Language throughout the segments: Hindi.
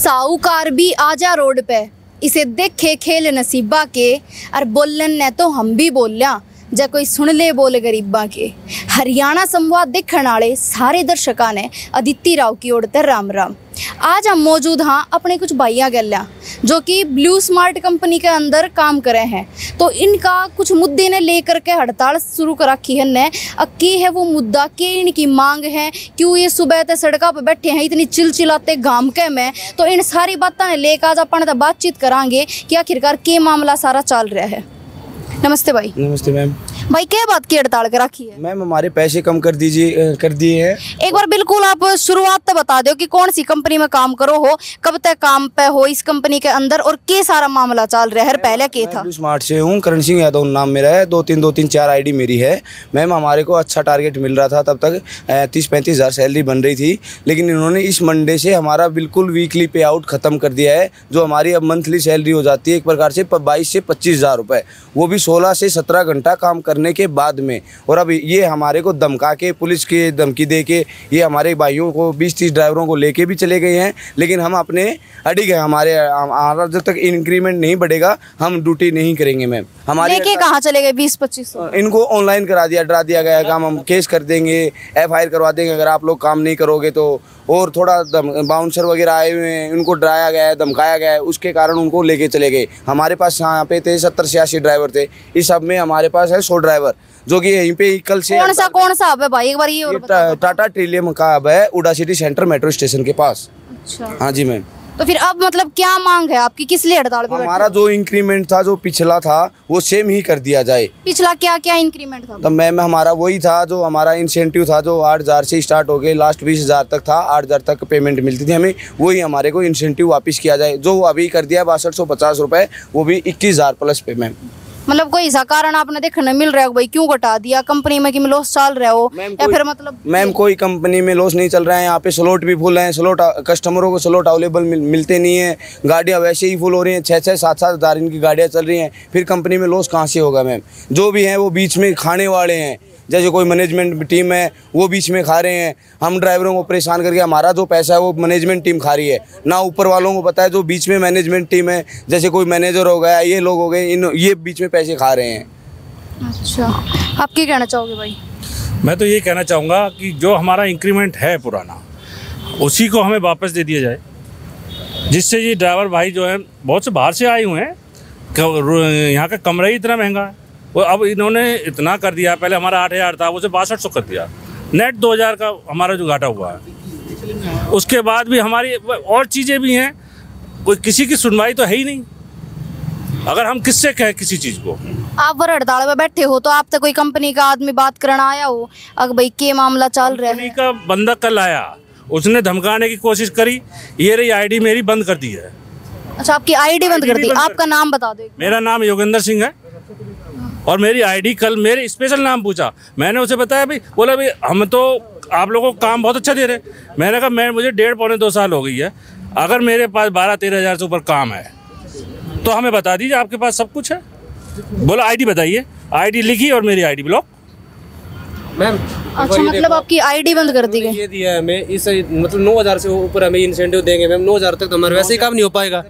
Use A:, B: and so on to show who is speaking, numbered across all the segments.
A: साहूकार भी आजा रोड पे, इसे देखे खेल नसीबा के, और बोलन ने तो हम भी बोलिया जे कोई सुन ले बोल गरीबा के। हरियाणा संवाद देखने वाले सारे दर्शकों ने अदिति राव की ओर ते राम राम। आज हम मौजूद हाँ अपने कुछ भाइयों गल्या जो कि ब्लू स्मार्ट कंपनी के अंदर काम करे हैं। तो इनका कुछ मुद्दे ने लेकर के हड़ताल शुरू कर रखी है ने। की है वो मुद्दा, के इनकी मांग है, क्यों ये सुबह ते सड़कों पर बैठे हैं इतनी चिलचिलाते घाम के में। तो इन सारी बातों ने लेकर आज अपन बातचीत करांगे कि आखिरकार के मामला सारा चल रहा है। नमस्ते भाई।
B: नमस्ते मैम।
A: भाई क्या बात की हड़ताल कर रखी है?
B: मैम हमारे पैसे कम कर दिए हैं।
A: एक बार बिल्कुल आप शुरुआत तो बता दो कि कौन सी कंपनी में काम करो हो, कब तक काम पे हो इस कंपनी के अंदर, और के सारा मामला चल रहा है पहले के था?
B: स्मार्ट से हूँ, करण सिंह यादव नाम मेरा है। 2-3 आईडी मेरी है। मैम हमारे को अच्छा टारगेट मिल रहा था, तब तक 30-35 हज़ार सैलरी बन रही थी, लेकिन इन्होंने इस मंडे से हमारा बिल्कुल वीकली पे आउट खत्म कर दिया है। जो हमारी अब मंथली सैलरी हो जाती है एक प्रकार से 22 से 25 हज़ार रुपये, वो भी 16 से 17 घंटा काम करने के बाद में। और अब ये हमारे को धमका के, पुलिस के धमकी दे के, ये हमारे भाइयों को 20-30 ड्राइवरों को लेके भी चले गए हैं, लेकिन हम अपने अड़िग हैं। हमारा जब तक इंक्रीमेंट नहीं बढ़ेगा हम ड्यूटी नहीं करेंगे। मैम हमारे लेके
A: कहाँ चले गए 20-25?
B: इनको ऑनलाइन करा दिया, डरा दिया गया काम, हम केस कर देंगे, FIR करवा देंगे अगर आप लोग काम नहीं करोगे तो। और थोड़ा बाउंसर वगैरह आए हुए हैं, उनको डराया गया है, धमकाया गया है, उसके कारण उनको लेके चले गए। हमारे पास यहाँ पे थे 70 से 80 ड्राइवर थे, इस सब में हमारे पास है 100 ड्राइवर जो कि यहीं पे कल से।
A: कौन सा हब है भाई, एक बार ये
B: टाटा ट्रिलियम का हब है, उड़ा सिटी सेंटर मेट्रो स्टेशन के पास।
A: अच्छा
B: हाँ जी मैम।
A: तो फिर अब मतलब क्या मांग है आपकी, किस लिए हड़ताल पे?
B: हमारा जो इंक्रीमेंट था, जो पिछला था, वो सेम ही कर दिया जाए।
A: पिछला क्या क्या इंक्रीमेंट था?
B: तो मैम हमारा वही था, जो हमारा इंसेंटिव था, जो 8,000 से स्टार्ट हो गए, लास्ट 20,000 तक था। 8,000 तक पेमेंट मिलती थी हमें, वही हमारे को इंसेंटिव वापस किया जाए। जो अभी कर दिया 6250 रुपये, वो भी 21,000 प्लस पे मैम।
A: मतलब कोई ऐसा कारण आपने देखने मिल रहा है भाई क्यों घटा दिया? कंपनी में कि लॉस चल रहा हो या फिर मतलब?
B: मैम कोई कंपनी में लॉस नहीं चल रहा है। यहाँ पे स्लॉट भी फुल हैं, स्लॉट कस्टमरों को स्लॉट अवेलेबल मिलते नहीं है। गाड़ियाँ वैसे ही फुल हो रही हैं, 6-6, 7-7 हज़ार इनकी गाड़ियाँ चल रही हैं, फिर कंपनी में लॉस कहाँ से होगा मैम? जो भी हैं वो बीच में खाने वाले हैं, जैसे कोई मैनेजमेंट टीम है वो बीच में खा रहे हैं। हम ड्राइवरों को परेशान करके हमारा जो पैसा है वो मैनेजमेंट टीम खा रही है, ना ऊपर वालों को पता है। जो बीच में मैनेजमेंट टीम है, जैसे कोई मैनेजर हो गया, ये लोग हो गए, ये बीच में पैसे खा रहे हैं।
A: अच्छा, आप क्या कहना चाहोगे भाई?
C: मैं तो ये कहना चाहूँगा कि जो हमारा इंक्रीमेंट है पुराना, उसी को हमें वापस दे दिया जाए, जिससे ये ड्राइवर भाई जो है बहुत से बाहर से आए हुए हैं, यहाँ का कमरा ही इतना महंगा है। वो अब इन्होंने इतना कर दिया, पहले हमारा 8,000 था, उसे 6200 कर दिया। नेट 2,000 का हमारा जो घाटा हुआ है। उसके बाद भी हमारी और चीज़ें भी हैं, कोई किसी की सुनवाई तो है ही नहीं। अगर हम किससे कहें किसी चीज़ को?
A: आप वर हड़ताल में बैठे हो तो आप तो कोई कंपनी का आदमी बात करना आया हो, अगर भाई के मामला चल रहा है?
C: कंपनी का बंदा कल आया, उसने धमकाने की कोशिश करी, ये रही आईडी मेरी बंद कर दी है।
A: अच्छा, आपकी आईडी बंद कर दी? आपका नाम बता दो।
C: मेरा नाम योगेंद्र सिंह है और मेरी आईडी कल मेरे स्पेशल नाम पूछा, मैंने उसे बताया भाई, बोला भाई हम तो आप लोगों को काम बहुत अच्छा दे रहे। मैंने कहा मुझे 1.5-2 साल हो गई है, अगर मेरे पास 12-13 हज़ार से ऊपर काम है तो हमें बता दीजिए, आपके पास सब कुछ है। बोला आईडी बताइए, आईडी लिखी और मेरी आईडी ब्लॉक।
D: मैम
A: अच्छा, मतलब आपकी आईडी बंद कर दी गई?
D: ये दिया है हमें, इस मतलब 9,000 से ऊपर हमें इंसेंटिव देंगे मैम। 9,000 तक तो हमारे वैसे ही काम नहीं हो पाएगा।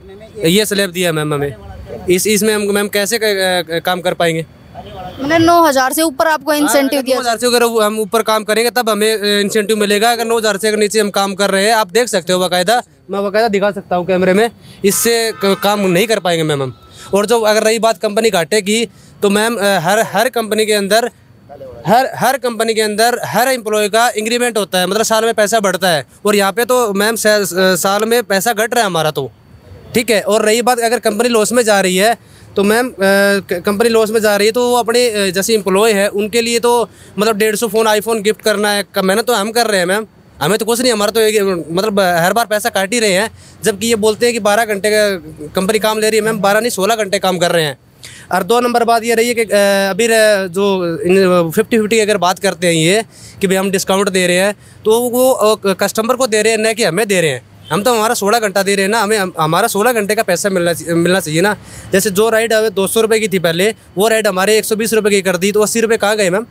D: ये स्लैब दिया है मैम हमें, इसमें हम मैम कैसे काम कर पाएंगे?
A: मैंने 9,000 से ऊपर आपको इंसेंटिव दिया?
D: 9,000 से अगर हम ऊपर काम करेंगे तब हमें इंसेंटिव मिलेगा। अगर 9,000 से नीचे हम काम कर रहे हैं, आप देख सकते हो बाकायदा, मैं बाकायदा दिखा सकता हूँ कैमरे में, इससे काम नहीं कर पाएंगे मैम हम। और जो अगर रही बात कंपनी घाटे की, तो मैम हर कंपनी के अंदर हर कंपनी के अंदर हर एम्प्लॉय का इंक्रीमेंट होता है, मतलब साल में पैसा बढ़ता है। और यहाँ पे तो मैम साल में पैसा घट रहा है हमारा, तो ठीक है। और रही बात अगर कंपनी लॉस में जा रही है, तो मैम कंपनी लॉस में जा रही है तो वो अपने जैसे एम्प्लॉय है उनके लिए तो मतलब 150 फ़ोन आईफोन गिफ्ट करना है, मेहनत तो हम कर रहे हैं मैम, हमें तो कुछ नहीं, हमारा तो मतलब हर बार पैसा काट ही रहे हैं। जबकि ये बोलते हैं कि 12 घंटे का कंपनी काम ले रही है, मैम 12 नहीं 16 घंटे काम कर रहे हैं। और 2 नंबर बात ये रही है कि अभी जो 50-50 अगर बात करते हैं ये कि भाई हम डिस्काउंट दे रहे हैं, तो वो कस्टमर को दे रहे हैं, न कि हमें दे रहे हैं। हम तो हमारा 16 घंटा दे रहे हैं ना, हमें हमारा 16 घंटे का पैसा मिलना चाहिए ना। जैसे जो राइड हमें 200 रुपये की थी पहले, वो राइड हमारे 120 रुपये की कर दी, तो 80 रुपये कहाँ गए मैम?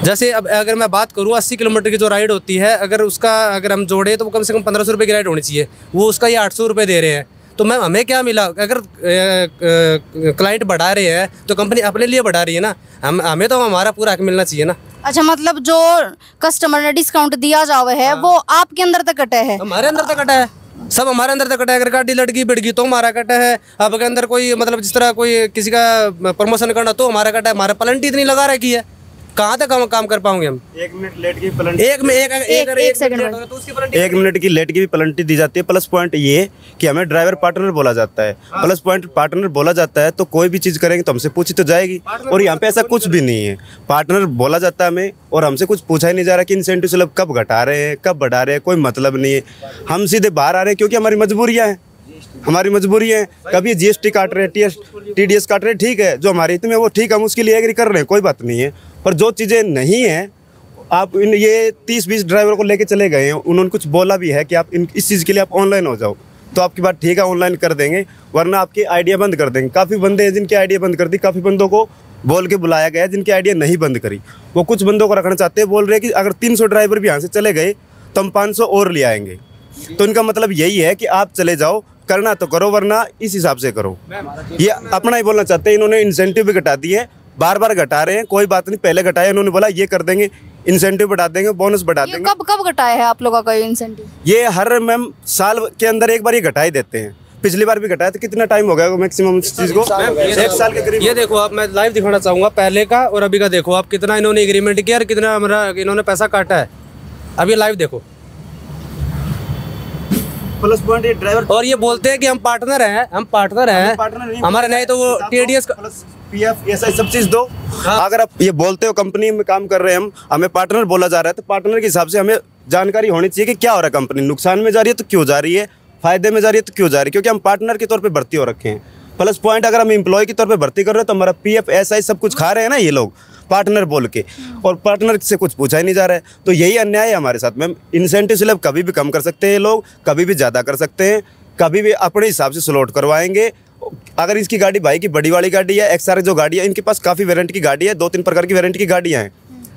D: जैसे अब अगर मैं बात करूँ 80 किलोमीटर की जो राइड होती है, अगर हम जोड़े तो वो कम से कम 1500 रुपये की राइड होनी चाहिए। वो उसका ये 800 रुपये दे रहे हैं। तो मैम हमें क्या मिला? अगर क्लाइंट बढ़ा रहे हैं तो कंपनी अपने लिए बढ़ा रही है ना, हमें तो हमारा पूरा हक मिलना चाहिए ना।
A: अच्छा, मतलब जो कस्टमर ने डिस्काउंट दिया जावे है वो आपके अंदर तक कटे है?
D: हमारे अंदर तक कटा है, सब हमारे अंदर तक कटा है। अगर गाड़ी लड़की बिड़ गई तो हमारा कटा है। अब अगर अंदर कोई मतलब जिस तरह कोई किसी का प्रमोशन करना तो हमारा कटा है। हमारा प्लेंटी इतनी लगा रखी है, कहाँ तक काम कर पाओगे हम?
E: 1 मिनट लेट की पेनल्टी,
A: एक सेकंड में
E: 1 मिनट की लेट की भी पेनल्टी दी जाती है। प्लस पॉइंट ये कि हमें ड्राइवर पार्टनर बोला जाता है। प्लस पॉइंट पार्टनर बोला जाता है तो कोई भी चीज़ करेंगे तो हमसे पूछी तो जाएगी, और यहाँ पे ऐसा कुछ भी नहीं है। पार्टनर बोला जाता है हमें, और हमसे कुछ पूछा ही नहीं जा रहा कि इंसेंटिव स्लैब कब घटा रहे हैं कब बढ़ा रहे हैं, कोई मतलब नहीं है। हम सीधे बाहर आ रहे हैं क्योंकि हमारी मजबूरियाँ हैं, हमारी मजबूरी है। कभी GST काट रहे हैं, TDS काट रहे हैं, ठीक है, जो हमारे हित में वो ठीक है, हम उसके लिए एग्री कर रहे हैं, कोई बात नहीं है। पर जो चीज़ें नहीं हैं, आप ये 30-20 ड्राइवर को लेके चले गए हैं, उन्होंने कुछ बोला भी है कि आप इस चीज़ के लिए आप ऑनलाइन हो जाओ, तो आपकी बात ठीक है, ऑनलाइन कर देंगे, वरना आपकी आइडिया बंद कर देंगे। काफ़ी बंदे हैं जिनकी आइडिया बंद कर दी, काफ़ी बंदों को बोल के बुलाया गया है जिनकी आइडिया नहीं बंद करी। वो कुछ बंदों को रखना चाहते हैं, बोल रहे हैं कि अगर 300 ड्राइवर भी यहाँ से चले गए तो हम 500 और ले आएंगे। तो इनका मतलब यही है कि आप चले जाओ, करना तो करो, वरना इस हिसाब से करो। ये अपना ही बोलना चाहते हैं। इन्होंने इंसेंटिव भी घटा दिए, बार बार घटा रहे हैं, कोई बात नहीं, पहले घटाया, इन्होंने बोला ये कर देंगे, इंसेंटिव बढ़ा देंगे, बोनस बढ़ा देंगे।
A: कब घटाया है आप लोगों का ये इंसेंटिव?
E: ये हर मैम साल के अंदर एक बार ये घटा ही देते हैं। पिछली बार भी घटाया था, कितना टाइम हो गया मैक्सिमम इस चीज़ को? 1 साल के करीब।
D: ये देखो आप, मैं लाइव दिखाना चाहूँगा पहले का और अभी का। देखो आप कितना इन्होंने एग्रीमेंट किया और कितना हमारा इन्होंने पैसा काटा है। अब ये लाइव देखो।
E: प्लस पॉइंट ये ड्राइवर,
D: और ये बोलते हैं कि हम पार्टनर हैं, हमारे नहीं तो वो TDS
E: PF ऐसा सब चीज़ दो। अगर आप ये बोलते हो कंपनी में काम कर रहे हैं हम, हमें पार्टनर बोला जा रहा है, तो पार्टनर के हिसाब से हमें जानकारी होनी चाहिए कि क्या हो रहा है। कंपनी नुकसान में जा रही है तो क्यों जा रही है, फायदे में जा रही है तो क्यों जा रही है, क्योंकि हम पार्टनर के तौर पे भर्ती हो रखे हैं। प्लस पॉइंट अगर हम एम्प्लॉय के तौर पे भर्ती कर रहे हैं तो हमारा PF SI सब कुछ खा रहे हैं ना ये लोग, पार्टनर बोल के, और पार्टनर से कुछ पूछा ही नहीं जा रहा है। तो यही अन्याय है हमारे साथ मैम। इंसेंटिव स्लैब कभी भी कम कर सकते हैं ये लोग, कभी भी ज़्यादा कर सकते हैं, कभी भी अपने हिसाब से स्लॉट करवाएंगे। अगर इसकी गाड़ी भाई की बड़ी वाली गाड़ी है, XR जो गाड़ी है, इनके पास काफ़ी वेरिएंट की गाड़ी है, 2-3 प्रकार की वेरिएंट की गाड़ियाँ हैं।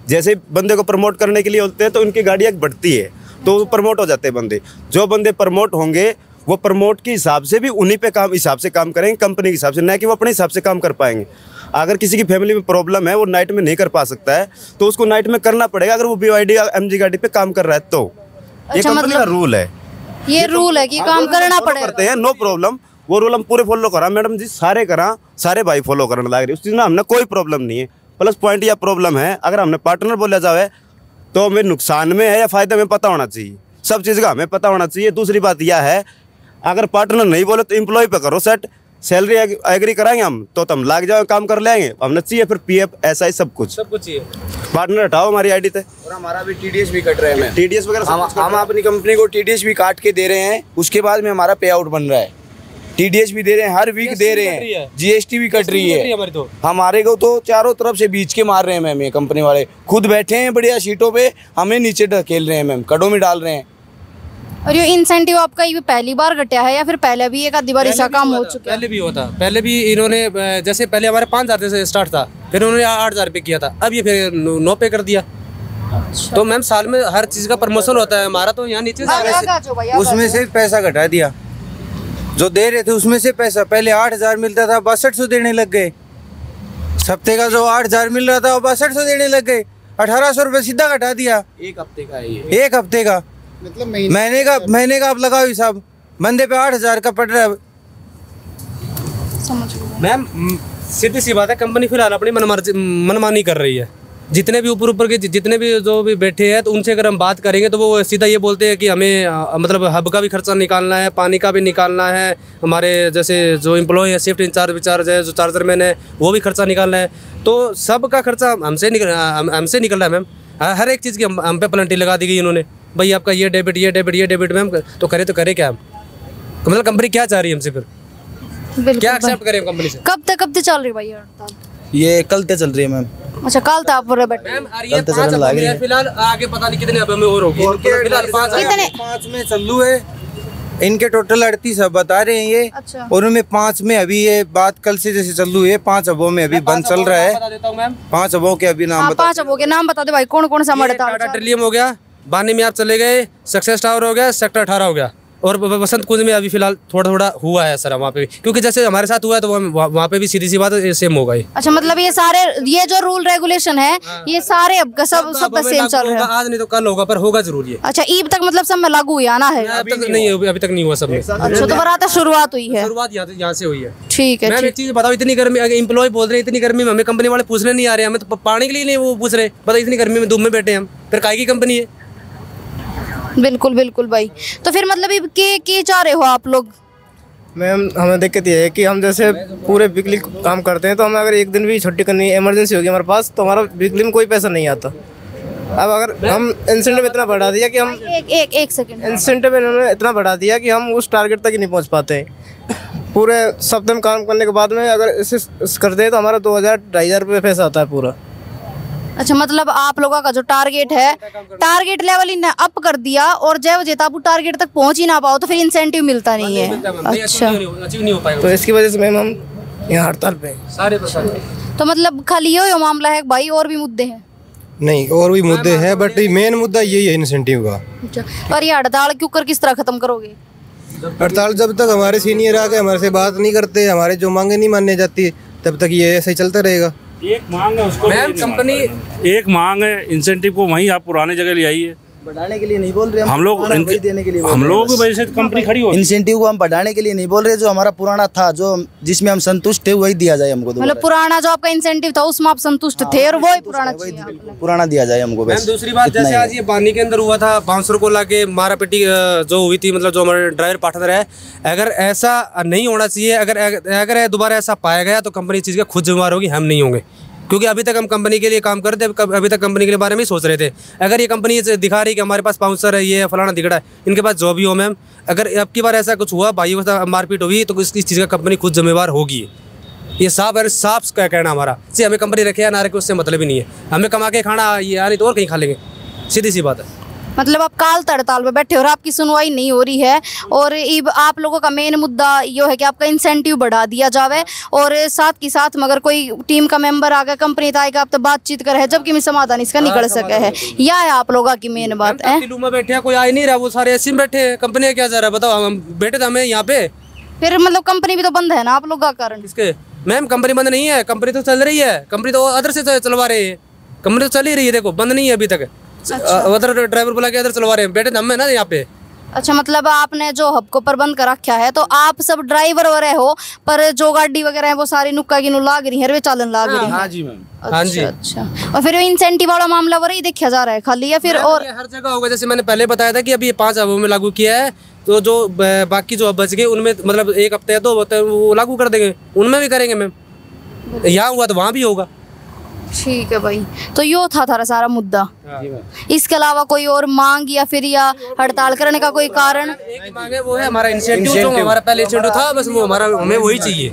E: जैसे बंदे को प्रमोट करने के लिए होते हैं तो उनकी गाड़ियाँ बढ़ती है, तो प्रमोट हो जाते हैं बंदे। जो बंदे प्रमोट होंगे वो प्रमोट के हिसाब से भी उन्हीं पे हिसाब से काम करेंगे, कंपनी के हिसाब से, न कि वो अपने हिसाब से काम कर पाएंगे। अगर किसी की फैमिली में प्रॉब्लम है, वो नाइट में नहीं कर पा सकता है, तो उसको नाइट में करना पड़ेगा अगर वो BYD या MG गाड़ी पे काम कर रहा है तो। ये कंपनी का रूल है,
A: ये रूल है कि काम करना पड़ेगा।
E: करते हैं, नो प्रॉब्लम, वो रूल हम पूरे फॉलो करा मैडम जी, सारे भाई फॉलो करने लग रहे, उस चीज़ में हमने कोई प्रॉब्लम नहीं है। प्लस पॉइंट या प्रॉब्लम है, अगर हमने पार्टनर बोला जाए तो हमें नुकसान में है या फायदे में पता होना चाहिए, सब चीज़ का हमें पता होना चाहिए। दूसरी बात यह है, अगर पार्टनर नहीं बोले तो एम्प्लॉय पे करो सेट, सैलरी एग्री कराएंगे हम तो हम लाग जाओ, काम कर लेंगे, हमने चाहिए फिर PF SI सब कुछ चाहिए। पार्टनर हटाओ हमारी आईडी से,
B: और हमारा भी TDS भी कट रहे हैं,
E: TDS वगैरह
B: हम अपनी कंपनी को TDS भी काट के दे रहे हैं, उसके बाद में हमारा पे आउट बन रहा है। TDS भी दे रहे हैं, हर वीक दे रहे हैं, GST भी कट रही है हमारे को, तो चारों तरफ से बीच के मार रहे हैं मैम। ये कंपनी वाले खुद बैठे हैं बढ़िया सीटों पे, हमें नीचे ढकेल रहे हैं मैम, कड़ों में डाल रहे हैं।
A: और ये इंसेंटिव आपका ये पहली बार घटा है या फिर पहले भी एक आधी बार ऐसा काम हो चुका है?
D: पहले भी होता, पहले भी इन्होंने, जैसे पहले हमारे 5,000 से स्टार्ट था, फिर उन्होंने 8,000 पे किया था, अब ये फिर 9 पे कर दिया। तो मैम साल में हर चीज़ का प्रमोशन होता है, हमारा तो यहाँ नीचे
F: उसमें से पैसा घटा दिया, जो दे रहे थे उसमें से पैसा, पहले 8,000 मिलता था, 6200 देने लग गए। हफ्ते का जो 8,000 मिल रहा था वो 6200 देने लग गए, 1800 रुपये सीधा घटा दिया।
B: एक हफ्ते का है ये,
F: 1 हफ्ते का, मतलब महीने का आप लगाओ हिसाब, बंदे पे 8,000 का पड़ रहा है।
D: मैम सीधी सी बात है, कंपनी फिलहाल अपनी मनमानी कर रही है। जितने भी ऊपर के जितने भी जो भी बैठे हैं, तो उनसे अगर हम बात करेंगे तो वो सीधा ये बोलते हैं कि हमें मतलब हब का भी खर्चा निकालना है, पानी का भी निकालना है, हमारे जैसे जो एम्प्लॉय है, शिफ्ट इंचार्ज है, जो चार्जर मैन है, वो भी खर्चा निकालना है। तो सब का खर्चा हमसे निकल रहा है मैम। हर एक चीज़ की हम पे पेनल्टी लगा दी गई इन्होंने, भाई आपका ये डेबिट मैम, तो करे क्या हम? मतलब कंपनी क्या चाह रही है हमसे, फिर क्या एक्सेप्ट करें कंपनी से?
A: कब तक चल रही है भाई हड़ताल?
F: ये कल तक चल रही है मैम।
A: अच्छा, कल था पूरे बैठे
D: मैम, ये 5 फिलहाल, आगे पता नहीं कितने अब में और होगी। फिलहाल 5
A: कितने?
F: 5 में चालू है, इनके टोटल 38 अब बता रहे हैं ये।
A: अच्छा।
F: और उनमें 5 में अभी ये बात कल से जैसे चालू है, 5 अबों में अभी बंद चल रहा है। 5 अबों के अभी नाम बता।
A: 5 अबों के नाम बता दे भाई, कौन कौन सा हड़ताल?
D: टाटा ट्रिलियम हो गया, बानी में आप चले गए, सक्सेस टावर हो गया, सेक्टर 18 हो गया, और बसंत कुंज में अभी फिलहाल थोड़ा थोड़ा हुआ है सर वहाँ पे भी, क्योंकि जैसे हमारे साथ हुआ है तो वहाँ पे भी सीधी सी बात सेम होगा ही।
A: अच्छा, मतलब ये सारे ये जो रूल रेगुलेशन है ये सारे अब सब सेम चल रहा है।
D: आज नहीं तो कल होगा, पर होगा जरूर ये।
A: अच्छा, ईद तक मतलब सब में लागू हुई आना है?
D: अभी तक नहीं हुआ सब में।
A: अच्छा, तो बरात शुरुआत हुई है?
D: शुरुआत यहाँ से हुई है।
A: ठीक है।
D: मैम एक चीज बताओ, इतनी गर्मी, एम्प्लॉय बोल रहे हैं इतनी गर्मी में हमें कंपनी वाले पूछने नहीं आ रहे, हमें तो पानी के लिए नहीं वो पूछ रहे, बताओ इतनी गर्मी में धूप में बैठे हम, फिर काय की कंपनी है?
A: बिल्कुल बिल्कुल भाई। तो फिर मतलब के चाह रहे हो आप लोग?
G: मैम हमें दिक्कत ये है कि हम जैसे पूरे वीकली काम करते हैं, तो हमें अगर एक दिन भी छुट्टी करनी इमरजेंसी होगी हमारे पास, तो हमारा वीकली में कोई पैसा नहीं आता। अब अगर हम इंसेंटिव इतना बढ़ा दिया कि हम
A: एक सेकंड,
G: इंसेंटिव इन्होंने इतना बढ़ा दिया कि हम उस टारगेट तक ही नहीं पहुंच पाते। पूरे सप्ताह में काम करने के बाद में अगर इसे करते हैं तो हमारा 2000-2500 रुपये पैसा आता है पूरा।
A: अच्छा, मतलब आप लोगों का जो टारगेट है, टारगेट लेवल इन्हें अप कर दिया, और जब आप टारगेट तक पहुंच ही ना पाओ तो फिर इंसेंटिव मिलता नहीं है। अच्छा,
D: नहीं हो पाएगा,
G: तो इसकी वजह से मैम हम यहाँ हड़ताल पे
D: सारे।
A: तो मतलब खाली यो मामला है भाई, और भी मुद्दे हैं?
H: नहीं, और भी मुद्दे हैं, बट मेन मुद्दा यही है इंसेंटिव का।
A: अच्छा, और ये हड़ताल क्यों कर किस तरह खत्म करोगे?
H: हड़ताल जब तक हमारे सीनियर आके हमारे से बात नहीं करते, हमारे जो मांगे नहीं मानने जाती, तब तक ये ऐसे ही चलता रहेगा।
C: एक मांग है उसको,
D: मैम कंपनी
C: एक मांग है इंसेंटिव को, वहीं आप पुराने जगह ले आइए।
B: बढ़ाने के लिए नहीं बोल रहे
C: हम लोग,
B: देने के लिए
C: हम लोगों की वजह से कंपनी खड़ी हो।
B: इंसेंटिव को हम बढ़ाने के लिए नहीं बोल रहे, जो हमारा पुराना था, जो जिसमें हम संतुष्ट थे वही दिया जाए हमको।
A: मतलब पुराना जो आपका इंसेंटिव था उसमें आप संतुष्ट थे, और वही
B: पुराना दिया जाए हमको।
D: मैम दूसरी बात, जैसे आज ये पानी के अंदर हुआ था, बाउंसर को लाके मारा पिटी जो हुई थी, मतलब जो हमारे ड्राइवर पार्टनर है, अगर ऐसा नहीं होना चाहिए, अगर दोबारा ऐसा पाया गया तो कंपनी चीज़ का खुद जिम्मेवार होगी, हम नहीं होंगे, क्योंकि अभी तक हम कंपनी के लिए काम करते, अभी तक कंपनी के बारे में ही सोच रहे थे। अगर ये कंपनी दिखा रही कि हमारे पास बाउंसर है, ये फलाना दिखड़ा है, इनके पास जो भी हो मैम, अगर अब की बार ऐसा कुछ हुआ, भाइयों के साथ मारपीट हुई, तो इस चीज़ का कंपनी खुद जिम्मेवार होगी। ये साफ कहना हमारा, जी हमें कंपनी रखे या ना रखे उससे मतलब ही नहीं है, हमें कमा के खाना यार तो और कहीं खा लेंगे, सीधी सी बात है।
A: मतलब आप काल हड़ताल पे बैठे हो और आपकी सुनवाई नहीं हो रही है, और आप लोगों का मेन मुद्दा ये है कि आपका इंसेंटिव बढ़ा दिया जावे, और साथ के साथ मगर कोई टीम का मेंबर आ गया, कंपनी आएगा, आप तो बातचीत करे है, जबकि मैं समाधान इसका निकल सके है, यह है आप लोगों की मेन बात है।
D: में बैठे कोई आ ही नहीं रहा, वो सारे ऐसे में बैठे, कंपनी क्या जा रहा है बताओ, हम बैठे थे हमें यहाँ पे,
A: फिर मतलब कंपनी भी तो बंद है ना आप लोगों का कारण?
D: किसके? मैम कंपनी बंद नहीं है, कंपनी तो चल रही है, कंपनी तो अदर से चलवा रहे हैं, कंपनी तो चल ही रही है, देखो बंद नहीं है अभी तक। उधर ड्राइवर बुला के इधर चलवा रहे हैं, बैठे हम है ना यहाँ पे।
A: अच्छा, मतलब आपने जो हब को प्रबंध कर रखा है, तो आप सब ड्राइवर वगैरह हो, पर जो गाड़ी वगैरह है वो सारी नुक्का की लाग रही है, वे चालन लाग रही है।
B: हाँ जी मैम।
D: हाँ जी।
A: अच्छा, और फिर इंसेंटिव वाला मामला वही देखा जा रहा है खाली, या फिर और
D: हर जगह होगा? जैसे मैंने पहले बताया था कि अभी 5 हबों में लागू किया है, तो जो बाकी जो हब बच गए उनमें मतलब 1 हफ्ते या 2 हफ्ते वो लागू कर देंगे, उनमें भी करेंगे मैम, यहाँ हुआ तो वहाँ भी होगा।
A: ठीक है भाई, तो यो था थारा सारा मुद्दा। इसके अलावा कोई और मांग या फिर या हड़ताल करने का कोई कारण?
D: एक मांग है, वो है हमारा इंसेंटिव, जो हमारा पहले इंसेंटिव था, बस वो हमारा, हमें वही चाहिए,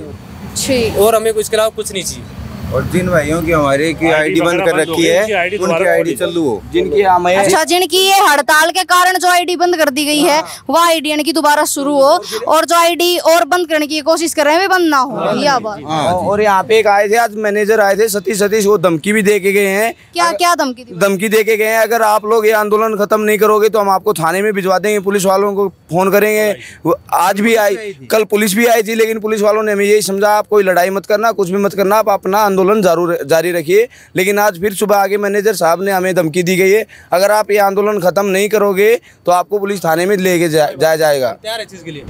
A: ठीक,
D: और हमें इसके अलावा कुछ नहीं चाहिए।
F: और जिन भाइयों की हमारे की आईडी बंद कर रखी है, उनकी आईडी चालू हो,
B: जिनकी
A: अच्छा, जिनकी ये हड़ताल के कारण जो आईडी बंद कर दी गई है, वह आईडी यानी कि दोबारा शुरू हो, और जो आईडी और बंद करने की कोशिश कर रहे हैं वे बंद ना हो, यह बात।
B: और यहाँ पे एक आए थे आज मैनेजर आए थे सतीश, वो धमकी भी दे के गए हैं।
A: क्या धमकी दी?
B: धमकी दे के गए हैं, अगर आप लोग ये आंदोलन खत्म नहीं करोगे तो हम आपको थाने में भिजवा देंगे, पुलिस वालों को फोन करेंगे। आज भी आई, कल पुलिस भी आई थी, लेकिन पुलिस वालों ने हमें यही समझा, आप कोई लड़ाई मत करना, कुछ भी मत करना, आप अपना आंदोलन जारी रखिए। लेकिन आज फिर सुबह आगे मैनेजर साहब ने हमें धमकी दी गई है, अगर आप ये आंदोलन खत्म नहीं करोगे तो आपको पुलिस थाने में लेके जाया जाएगा।
D: तैयार है चीज के लिए।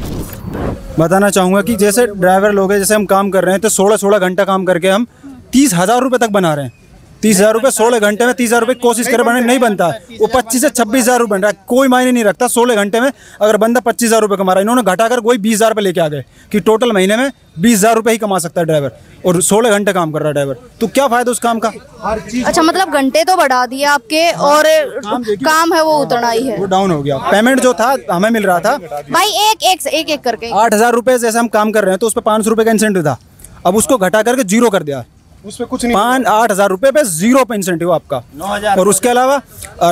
I: बताना चाहूँगा कि जैसे ड्राइवर लोग हैं, जैसे हम काम कर रहे हैं तो 16 घंटा काम करके हम 30,000 रुपये तक बना रहे हैं। 30,000 रुपये 16 घंटे में 30,000 रुपये कोशिश करे बने नहीं बनता है, वो 25 से 26,000 रुपये बन रहा है, कोई मायने नहीं रखता। 16 घंटे में अगर बंदा 25,000 रुपये कमा रहा है, इन्होंने घटाकर कोई 20,000 रुपये लेके आ गए कि टोटल महीने में 20,000 रुपये ही कमा सकता है ड्राइवर, और 16 घंटे काम कर रहा है ड्राइवर, तो क्या फायदा उस काम का?
A: अच्छा, मतलब घंटे तो बढ़ा दिए आपके, और काम है वो उतना ही है,
I: वो डाउन हो गया। पेमेंट जो था हमें मिल रहा था
A: भाई एक करके
I: 8,000 रुपये, जैसे हम काम कर रहे हैं तो उस पर 500 रुपये का इंसेंटिव था, अब उसको घटा करके 0 कर दिया, उस पे कुछ नहीं, 8,000 रुपये पे 0 पे इंसेंटिव आपका। और उसके अलावा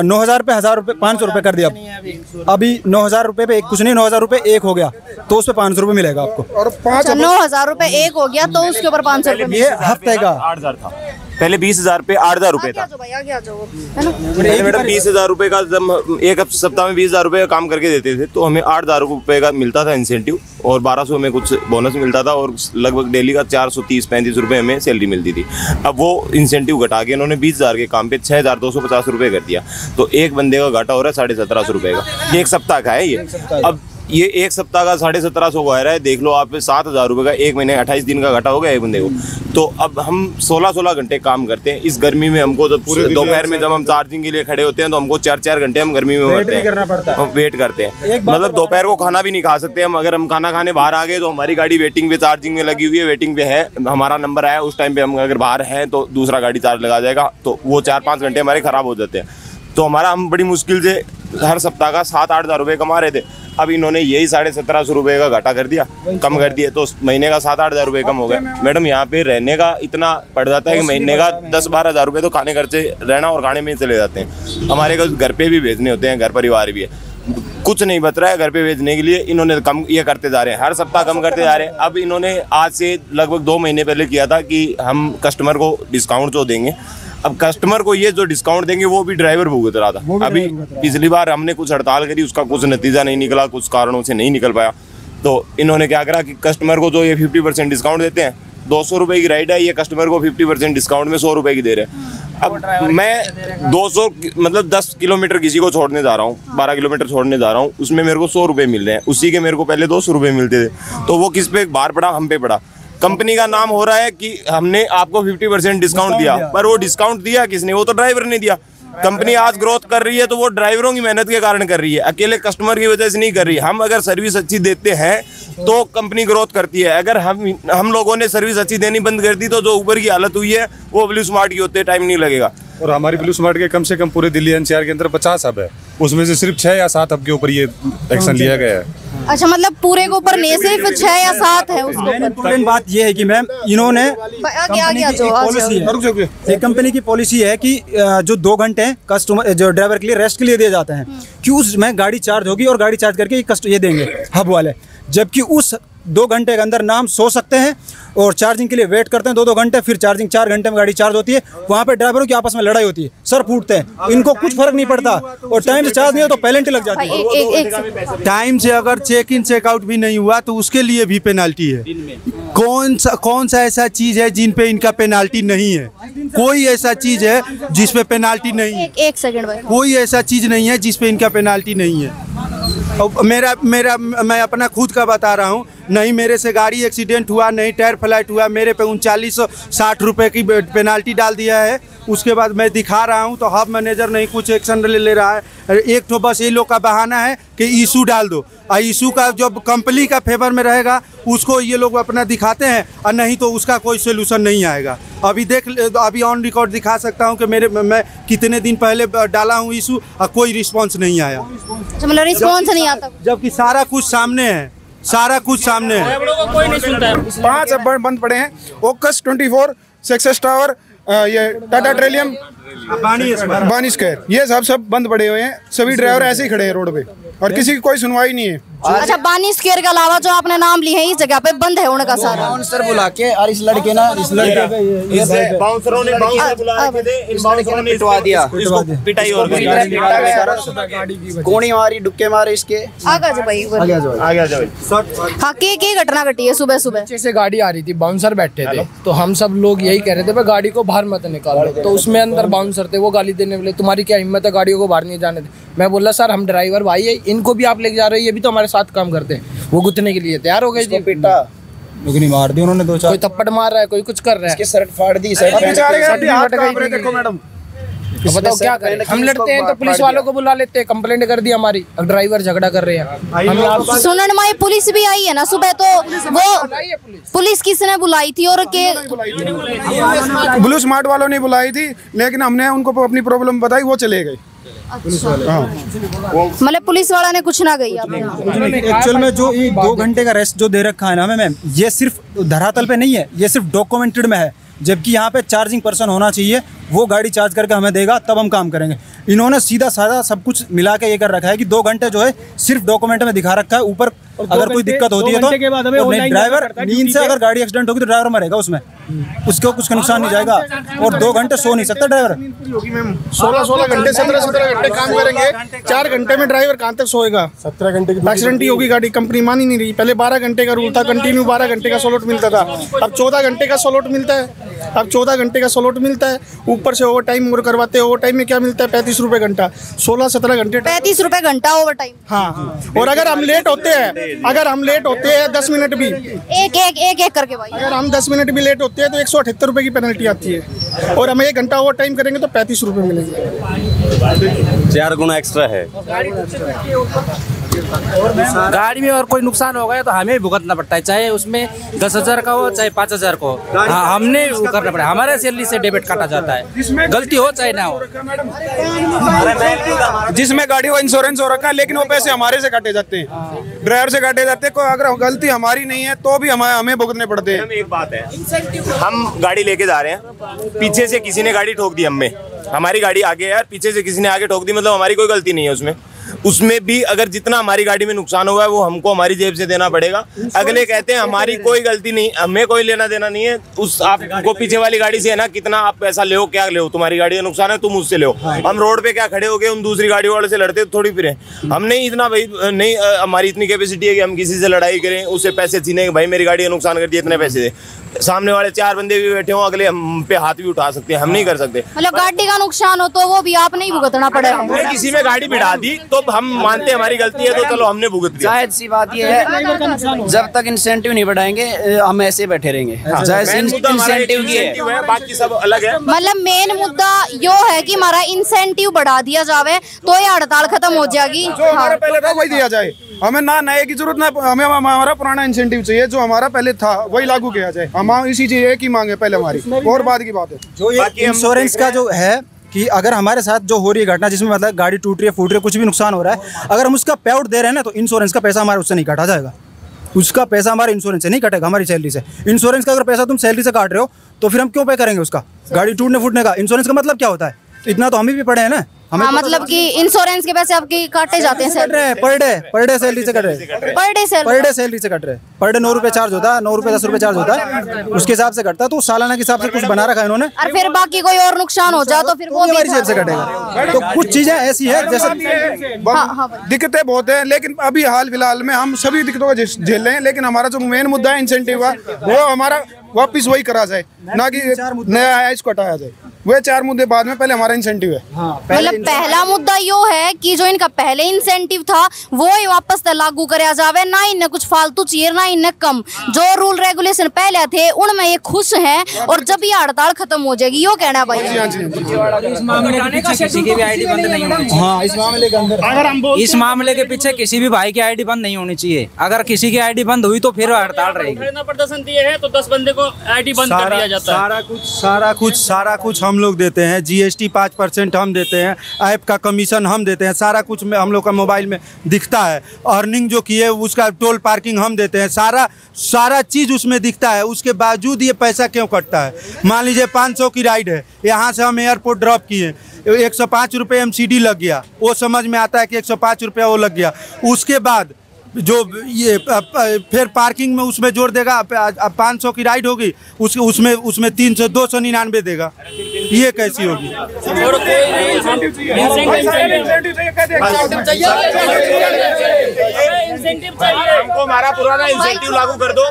I: 9,000 पे 1,000 रुपये 500 रुपये कर दिया अभी 9,000 रुपये पे एक कुछ नहीं, 9,000 रुपये एक हो गया तो उस पे 500 रुपये मिलेगा आपको।
H: और
A: 9,000 रुपये एक हो गया तो उसके ऊपर 500 रुपये।
I: ये हफ्ते का
E: 8,000 था पहले, 20,000 पे 8,000 रुपये था मैडम। 20,000 रुपये का जब एक सप्ताह में 20,000 रुपये का काम करके देते थे तो हमें 8,000 रुपये का मिलता था इंसेंटिव और 1,200 में कुछ बोनस मिलता था और लगभग डेली का 430-35 रुपये हमें सैलरी मिलती थी। अब वो इंसेंटिव घटा के इन्होंने 20,000 के काम पे 6,250 रुपये कर दिया तो एक बंदे का घाटा हो रहा है 1,750 रुपये का। ये एक सप्ताह का है ये। अब ये एक सप्ताह का 1,750 का रहा है, देख लो आप 7,000 रुपये का एक महीने 28 दिन का घाटा हो गया एक बंदे को। तो अब हम 16-16 घंटे काम करते हैं इस गर्मी में। हमको जब दोपहर में जब हम चार्जिंग के लिए खड़े होते हैं तो हमको 4-4 घंटे हम गर्मी में बैठते हैं, हम वेट करते हैं। मतलब दोपहर को खाना भी नहीं खा सकते हम। अगर हम खाना खाने बाहर आ गए तो हमारी गाड़ी वेटिंग पे चार्जिंग में लगी हुई है, वेटिंग पे है, हमारा नंबर आया उस टाइम पे हम अगर बाहर हैं तो दूसरा गाड़ी चार्ज लगा जाएगा तो वो 4-5 घंटे हमारे ख़राब हो जाते हैं। तो हमारा हम बड़ी मुश्किल से हर सप्ताह का 7-8 हज़ार रुपये कमा रहे थे। अब इन्होंने यही 1,750 रुपये का घाटा कर दिया, कम कर दिया तो महीने का 7-8 हज़ार रुपये कम हो गया। मैडम यहाँ पे रहने का इतना पड़ जाता है कि महीने का 10-12 हज़ार रुपये तो खाने खर्चे रहना और खाने में चले जाते हैं। हमारे घर पे भी भेजने होते हैं, घर परिवार भी है, कुछ नहीं बच रहा है घर पे भेजने के लिए। इन्होंने कम ये करते जा रहे हैं, हर सप्ताह कम करते जा रहे हैं। अब इन्होंने आज से लगभग 2 महीने पहले किया था कि हम कस्टमर को डिस्काउंट जो देंगे। अब कस्टमर को ये जो डिस्काउंट देंगे वो भी ड्राइवर भुगत रहा था। अभी पिछली बार हमने कुछ हड़ताल करी, उसका कुछ नतीजा नहीं निकला, कुछ कारणों से नहीं निकल पाया। तो इन्होंने क्या करा कि कस्टमर को जो ये 50% डिस्काउंट देते हैं, 200 रुपये की राइड है, ये कस्टमर को 50% डिस्काउंट में 100 रुपये की दे रहे हैं। अब मैं 200 मतलब 10 किलोमीटर किसी को छोड़ने जा रहा हूँ, 12 किलोमीटर छोड़ने जा रहा हूँ, उसमें मेरे को 100 रुपये मिल रहे हैं। उसी के मेरे को पहले 200 रुपये मिलते थे। तो वो किस पे भार पड़ा? हम पे पड़ा। कंपनी का नाम हो रहा है कि हमने आपको 50% डिस्काउंट दिया, पर वो डिस्काउंट दिया किसने? वो तो ड्राइवर ने दिया। कंपनी आज ग्रोथ कर रही है तो वो ड्राइवरों की मेहनत के कारण कर रही है, अकेले कस्टमर की वजह से नहीं कर रही। हम अगर सर्विस अच्छी देते हैं तो कंपनी ग्रोथ करती है। अगर हम लोगों ने सर्विस अच्छी देनी बंद कर दी तो जो ऊबर की हालत हुई है वो ब्लू स्मार्ट की होते टाइम नहीं लगेगा।
J: और हमारी ब्लू स्मार्ट के कम से कम पूरे दिल्ली एनसीआर के अंदर 50 हब है, उसमें से सिर्फ 6 या 7 हब के ऊपर ये एक्शन लिया गया है।
A: अच्छा, मतलब पूरे के ऊपर नहीं, सिर्फ 6 या 7 है उसके ऊपर।
I: इम्पोर्टेंट बात ये है कि मैम इन्होंने कंपनी की पॉलिसी है कि जो 2 घंटे कस्टमर जो ड्राइवर के लिए रेस्ट के लिए दिए जाते हैं कि उसमें गाड़ी चार्ज होगी और गाड़ी चार्ज करके ये देंगे हब वाले, जबकि उस 2 घंटे के अंदर ना हम सो सकते हैं और चार्जिंग के लिए वेट करते हैं 2-2 घंटे, फिर चार्जिंग 4 घंटे में गाड़ी चार्ज होती है। वहाँ पे ड्राइवरों की आपस में लड़ाई होती है, सर फूटते हैं, इनको कुछ फर्क नहीं पड़ता और टाइम से चार्ज नहीं हो तो पेनल्टी लग जाती है।
K: टाइम से अगर चेक इन चेकआउट भी नहीं हुआ तो उसके लिए भी पेनल्टी है। कौन सा ऐसा चीज है जिन पे इनका पेनल्टी नहीं है? कोई ऐसा चीज है जिस पे पेनल्टी नहीं है?
A: एक सेकंड भाई,
K: कोई ऐसा चीज नहीं है जिस पे इनका पेनल्टी नहीं है। मैं अपना खुद का बता रहा हूँ, नहीं मेरे से गाड़ी एक्सीडेंट हुआ, नहीं टायर फ्लैट हुआ, मेरे पे 3960 रुपये की पेनाल्टी डाल दिया है। उसके बाद मैं दिखा रहा हूँ तो हब मैनेजर नहीं कुछ एक्शन ले रहा है। एक तो बस ये लोग का बहाना है कि इशू डाल दो, और इशू का जो कंपनी का फेवर में रहेगा उसको ये लोग अपना दिखाते हैं और नहीं तो उसका कोई सोल्यूशन नहीं आएगा। अभी ऑन रिकॉर्ड दिखा सकता हूँ कि मैं कितने दिन पहले डाला हूँ इशू और कोई रिस्पॉन्स नहीं आया।
A: मतलब रिस्पॉन्स नहीं आता,
K: जबकि सारा कुछ सामने है, सारा कुछ सामने है।
L: कोई नहीं सुनता है। 5 अब बंद पड़े हैं, ओकस 24, सक्सेस टावर, ये टाटा ट्रेलियम, बानी स्क्वायर, ये सब बंद पड़े हुए हैं। सभी ड्राइवर ऐसे ही खड़े हैं रोड पे और किसी की कोई सुनवाई नहीं है।
A: अच्छा, बानी स्क्वायर के अलावा जो आपने नाम लिए हैं इस जगह पे बंद है उनका सारा।
B: बाउंसर बुला के और इस लड़के ना बाउंसरों ने पिटवा दिया, पिटाई और गोली मारी, डुक्के मारे इसके।
A: आगे जा भाई,
B: आगे जा भाई।
A: हाँ, के घटना घटी है सुबह सुबह?
M: पीछे से गाड़ी आ रही थी, बाउंसर बैठे थे, तो हम सब लोग यही कह रहे थे भाई गाड़ी को बाहर मत निकालो। तो उसमें अंदर बाउंसर थे, वो गाली देने वाले, तुम्हारी क्या हिम्मत है गाड़ियों को बाहर नहीं जाने थे। मैं बोला सर हम ड्राइवर भाई है, इनको भी आप लेके जा रहे हो, ये भी तो हमारे साथ काम करते हैं। वो गुतने के लिए तैयार हो गए जी।
I: नहीं मार दी उन्होंने 2-4,
M: कोई थप्पड़ मार रहा है, कोई कुछ कर रहा है,
B: शर्ट फाड़ दी।
L: देखो मैडम,
M: बताओ क्या करें? हम लड़ते हैं तो पुलिस वालों को बुला लेते हैं, कंप्लेंट कर दी हमारी। अब ड्राइवर झगड़ा कर रहे हैं।
A: सुनने में पुलिस भी आई है ना सुबह, तो वो पुलिस किसने बुलाई थी और के?
L: ब्लू स्मार्ट वालों ने बुलाई थी, लेकिन हमने उनको अपनी प्रॉब्लम बताई, वो चले गए।
A: मतलब पुलिस वाला ने कुछ ना गई।
I: एक्चुअल में जो 2 घंटे का रेस्ट जो दे रखा है ना मैम, ये सिर्फ धरातल पे नहीं है, ये सिर्फ डॉक्यूमेंटेड में है। जबकि यहाँ पे चार्जिंग पर्सन होना चाहिए, वो गाड़ी चार्ज करके हमें देगा, तब हम काम करेंगे। इन्होंने सीधा साधा सब कुछ मिला के ये कर रखा है कि 2 घंटे जो है सिर्फ डॉक्यूमेंट में दिखा रखा है, ऊपर अगर कोई दिक्कत होती है तो ड्राइवर नींद से अगर गाड़ी एक्सीडेंट होगी तो ड्राइवर मरेगा, उसमें उसको कुछ नुकसान नहीं जाएगा। और 2 घंटे सो नहीं सकता ड्राइवर।
L: 16 घंटे 17 घंटे काम करेंगे, 4 घंटे में ड्राइवर कहाँ तक सोएगा? 17 घंटे की एक्सीडेंट ही होगी गाड़ी। कंपनी मान ही नहीं रही। पहले 12 घंटे का रूल था, कंटिन्यू 12 घंटे का स्लॉट मिलता था, अब 14 घंटे का स्लॉट मिलता है। अब 14 घंटे का स्लॉट मिलता है, ऊपर से ओवर टाइम और करवाते हैं। ओवर टाइम में क्या मिलता है? 35 रुपए घंटा। 16-17 घंटे
A: 35 रुपए घंटा ओवर टाइम।
L: हाँ, और अगर हम लेट होते हैं 10 मिनट भी,
A: एक करके भाई,
L: अगर हम 10 मिनट भी लेट होते हैं तो 178 रुपए की पेनल्टी आती है। और हम 1 घंटा ओवर टाइम करेंगे तो 35 रुपए मिलेंगे।
N: 4 गुना एक्स्ट्रा है।
O: गाड़ी में और कोई नुकसान हो गया तो हमें भुगतना पड़ता है, चाहे उसमें 10,000 का हो चाहे 5,000 का हो। हमने वो करना पड़ेगा, हमारे सैलरी से डेबिट काटा जाता है, गलती हो चाहे ना हो।
L: जिसमें गाड़ी का इंश्योरेंस हो रखा है लेकिन वो पैसे हमारे से काटे जाते हैं, ड्राइवर से काटे जाते हैं। कोई अगर गलती हमारी नहीं है तो भी हमें भुगतने पड़ते हैं।
N: एक बात है, हम गाड़ी लेके जा रहे हैं, पीछे से किसी ने गाड़ी ठोक दी हमें, हमारी गाड़ी आगे है यार, पीछे से किसी ने आगे ठोक दी, मतलब हमारी कोई गलती नहीं है उसमें। उसमें भी अगर जितना हमारी गाड़ी में नुकसान हुआ है वो हमको हमारी जेब से देना पड़ेगा। अगले कहते हैं हमारी कोई गलती नहीं, हमें कोई लेना देना नहीं है। उस आपको पीछे वाली गाड़ी से है ना, कितना आप पैसा ले, क्या ले, तुम्हारी गाड़ी का नुकसान है, तुम मुझसे ले। हम रोड पे क्या खड़े हो गए, उन दूसरी गाड़ी वाले से लड़ते थोड़ी फिरे। हमने इतना भाई नहीं, हमारी इतनी कैपेसिटी है कि हम किसी से लड़ाई करें, उससे पैसे छीने, भाई मेरी गाड़ी का नुकसान कर दिया, इतने पैसे दे। सामने वाले 4 बंदे भी बैठे हो, अगले हम पे हाथ भी उठा सकते हैं, हम नहीं कर सकते।
A: मतलब गाड़ी का नुकसान हो तो वो भी आप नहीं भुगतना पड़ेगा।
N: किसी में गाड़ी बिठा दी तो हम मानते हैं हमारी गलती है, तो चलो हमने भुगत दिया।
P: जाहिर सी बात ये है, जब तक इंसेंटिव नहीं बढ़ाएंगे हम ऐसे बैठे रहेंगे। इंसेंटिव की है,
N: बाकी सब अलग है।
A: मतलब मेन मुद्दा यो है कि हमारा इंसेंटिव बढ़ा दिया जावे तो ये हड़ताल खत्म हो जाएगी।
L: जो हमारा पहले था वही दिया जाए, हमें ना नए की जरूरत ना, हमें हमारा पुराना इंसेंटिव चाहिए, जो हमारा पहले था वही लागू किया जाए। हम इसी चीज की मांगे पहले हमारी, और बाद की बात है।
I: जो ये इंश्योरेंस का जो है कि अगर हमारे साथ जो हो रही है घटना, जिसमें मतलब गाड़ी टूट रही है, फूट रही है, कुछ भी नुकसान हो रहा है, अगर हम उसका पे आउट दे रहे हैं ना, तो इंश्योरेंस का पैसा हमारे उससे नहीं काटा जाएगा। उसका पैसा हमारे इंश्योरेंस से नहीं कटेगा, हमारी सैलरी से। इंश्योरेंस का अगर पैसा तुम सैलरी से काट रहे हो तो फिर हम क्यों पे करेंगे उसका? गाड़ी टूटने फूटने का इंश्योरेंस का मतलब क्या होता है? इतना तो हम भी पढ़े हैं ना।
A: हाँ, मतलब कि इंश्योरेंस के पैसे आपके काटे जाते हैं
I: पर डे सैलरी से कट रहे हैं, पर डे सैलरी से कट रहे हैं। पर डे 9 रुपए चार्ज होता है, 9 रुपए 10 रुपए चार्ज होता है, उसके हिसाब से कटता है। तो सालाना के हिसाब से कुछ बना रखा है इन्होंने,
A: और फिर बाकी कोई और नुकसान हो जाए तो फिर वो
I: हमारी जेब से कटेगा। तो कुछ चीजें ऐसी है जैसे
L: दिक्कतें बहुत है, लेकिन अभी हाल फिलहाल में हम सभी दिक्कतों को झेल रहे हैं। लेकिन हमारा जो मेन मुद्दा है इंसेंटिव का, वो हमारा वापिस वही करा जाए, ना कि नया है इसको हटाया जाए। वे 4 मुद्दे बाद में, पहले हमारा इंसेंटिव है।
A: मतलब पहला मुद्दा यो है कि जो इनका पहले इंसेंटिव था वो ही वापस लागू कराया जावे, ना इन्हें कुछ फालतू चाहिए ना इन्हें कम। जो रूल रेगुलेशन पहले थे उनमें ये खुश हैं, और जब ये हड़ताल खत्म हो जाएगी, यो कहना है भाई।
O: इस मामले के पीछे किसी भी भाई की आईडी बंद नहीं होनी चाहिए। अगर किसी की आईडी बंद हुई तो फिर हड़ताल रहेगी।
Q: प्रदर्शन दिए है तो 10 बंदे को आईडी बंद कर दिया जाता है।
K: सारा कुछ हम लोग देते हैं। GST 5% हम देते हैं, ऐप का कमीशन हम देते हैं, सारा कुछ में हम लोग का मोबाइल में दिखता है। अर्निंग जो किए उसका टोल पार्किंग हम देते हैं, सारा चीज़ उसमें दिखता है। उसके बावजूद ये पैसा क्यों कटता है? मान लीजिए 500 की राइड है, यहाँ से हम एयरपोर्ट ड्रॉप किए, 105 रुपये MCD लग गया, वो समझ में आता है कि 105 रुपया वो लग गया। उसके बाद जो ये फिर पार्किंग में उसमें जोड़ देगा, 500 की राइड होगी, उसमें 300 299 देगा। ये कैसी होगी?
N: हमको हमारा पुराना इंसेंटिव लागू कर दो,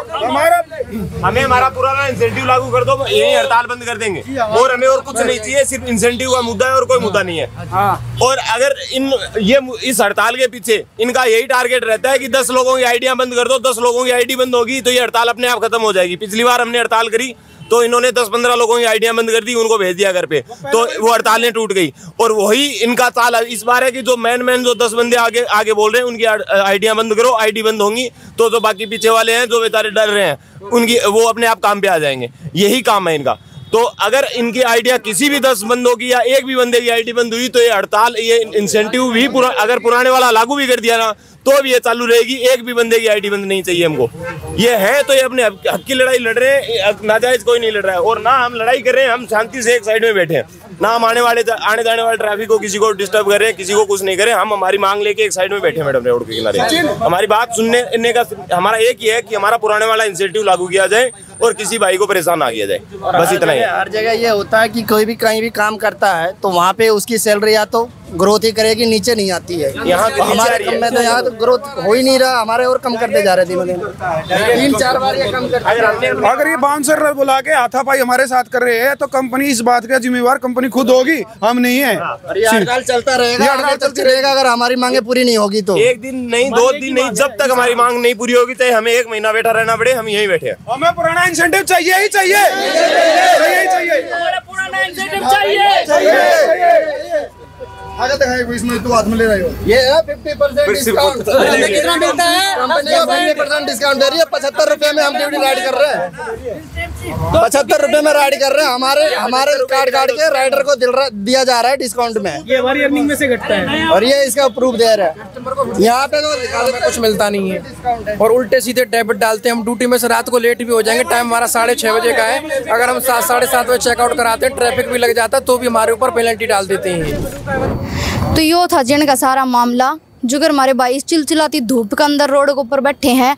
N: हमें हमारा पुराना इंसेंटिव लागू कर दो, यही हड़ताल बंद कर देंगे। और हमें और कुछ नहीं चाहिए, सिर्फ इंसेंटिव का मुद्दा है और कोई मुद्दा नहीं है। और अगर इस हड़ताल के पीछे इनका यही टारगेट रहता है कि 10 लोगों की आईडियां बंद कर दो, 10 लोगों की आईडी बंद होगी तो ये हड़ताल अपने आप खत्म हो जाएगी। पिछली बार हमने हड़ताल करी तो इन्होंने 10-15 लोगों की आईडियां बंद कर दी, उनको भेज दिया घर पे, तो वो हड़तालें टूट गई। और वही इनका चाल इस बार है कि जो मैन जो 10 बंदे आगे बोल रहे हैं उनकी आईडियां बंद करो, आईडी बंद होंगी तो बाकी पीछे वाले हैं जो बेचारे डर रहे हैं उनकी वो अपने आप काम पे आ जाएंगे। यही काम है इनका। तो अगर इनकी आइडिया किसी भी 10 बंदों की या एक भी बंदे की आईडी बंद हुई तो ये हड़ताल, ये इंसेंटिव भी अगर पुराने वाला लागू भी कर दिया ना तो भी ये चालू रहेगी। एक भी बंदे की आईडी बंद नहीं चाहिए हमको। ये है तो ये अपने हक की लड़ाई लड़ रहे हैं, नाजायज कोई नहीं लड़ रहा है। और ना हम लड़ाई कर रहे हैं, हम शांति से एक साइड में बैठे हैं, ना हम आने जाने वाले ट्रैफिक को किसी को डिस्टर्ब कर रहे हैं, किसी को कुछ नहीं कर रहे। हम हमारी मांग लेके एक साइड में बैठे हैं मैडम रोड के किनारे। हमारी बात सुनने का हमारा एक ही है कि हमारा पुराने वाला इंसेंटिव लागू किया जाए और किसी भाई को परेशान ना किया जाए, बस इतना ही।
R: हर जगह ये होता है कि कोई भी कहीं भी काम करता है तो वहाँ पे उसकी सैलरी या तो ग्रोथ ही करेगी, नीचे नहीं आती है।
N: यहाँ
R: तो हमारे कम में तो यहाँ तो ग्रोथ हो ही नहीं रहा, हमारे और कम करते जा रहे दिनों दिन। 3-4 बार ये कम करते।
L: अगर ये बाउंसर बुला के हाथापाई हमारे साथ कर रहे हैं तो कंपनी इस बात का जिम्मेवार कंपनी खुद होगी, हम नहीं है।
R: हड़ताल चलता रहेगा, आगे चलती रहेगा अगर हमारी मांगे पूरी नहीं होगी तो।
N: एक दिन नहीं, 2 दिन नहीं, जब तक हमारी मांग नहीं पूरी होगी चाहे हमें 1 महीना बैठा रहना पड़े, हम यहीं बैठे हैं।
L: हमें पुराना इंसेंटिव चाहिए ही चाहिए,
Q: पुराना इंसेंटिव चाहिए।
L: आगे तक है इसमें तो हाथ में ले रहे हो।
R: ये है 50% डिस्काउंट। कितना मिलता है? कंपनी 50% डिस्काउंट दे रही है। 75 रुपए में हम ड्यूटी राइड कर रहे हैं। 75 रुपए में राइड कर रहे हैं। हमारे काट के राइडर को दिया जा रहा है डिस्काउंट में।
M: ये हमारी अर्निंग में से घटता है
R: और ये इसका प्रूफ दे रहा है। यहाँ पे तो
M: कुछ मिलता नहीं है और उल्टे सीधे डेबिट डालते हैं। हम ड्यूटी में से रात को लेट भी हो जाएंगे, टाइम हमारा 6:30 बजे का है। अगर हम 7-7:30 बजे चेकआउट कराते हैं, ट्रैफिक भी लग जाता है तो भी हमारे ऊपर पेनल्टी डाल देते हैं।
A: तो यो था जिन का सारा मामला, जो अगर हमारे भाई चिलचिलाती धूप के अंदर रोड के ऊपर बैठे हैं,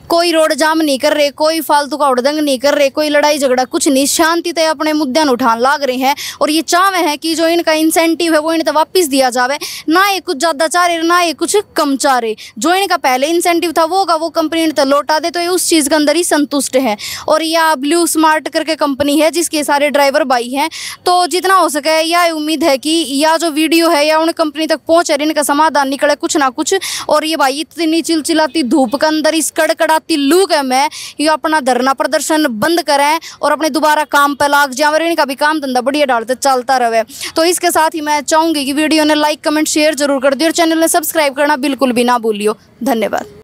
A: कोई रोड जाम नहीं कर रहे, कोई फालतू का उड़दंग नहीं कर रहे, कोई लड़ाई झगड़ा कुछ नहीं, शांति से अपने मुद्दे उठान लाग रहे हैं। और ये चाह है कि जो इनका इंसेंटिव है वो इन्हें वापस दिया जावे, ना ये कुछ ज़्यादा चाह रहे ना ये कुछ कम चाह रहे। जो इनका पहले इंसेंटिव था वो कंपनी ने लौटा दे, तो ये उस चीज़ के अंदर ही संतुष्ट है। और यह ब्लू स्मार्ट करके कंपनी है जिसके सारे ड्राइवर भाई हैं। तो जितना हो सके यह उम्मीद है कि यह जो वीडियो है या उन कंपनी तक पहुँचे, इनका समाधान निकले कुछ ना कुछ। और ये भाई इतनी चिलचिलाती धूप के अंदर इस कड़कड़ाती लू के में ये अपना धरना प्रदर्शन बंद करें और अपने दोबारा काम पे लाग जाए और इनका भी काम धंधा बढ़िया डालते चलता रहे। तो इसके साथ ही मैं चाहूंगी कि वीडियो ने लाइक कमेंट शेयर जरूर कर दियो और चैनल ने सब्सक्राइब करना बिल्कुल भी ना भूलियो। धन्यवाद।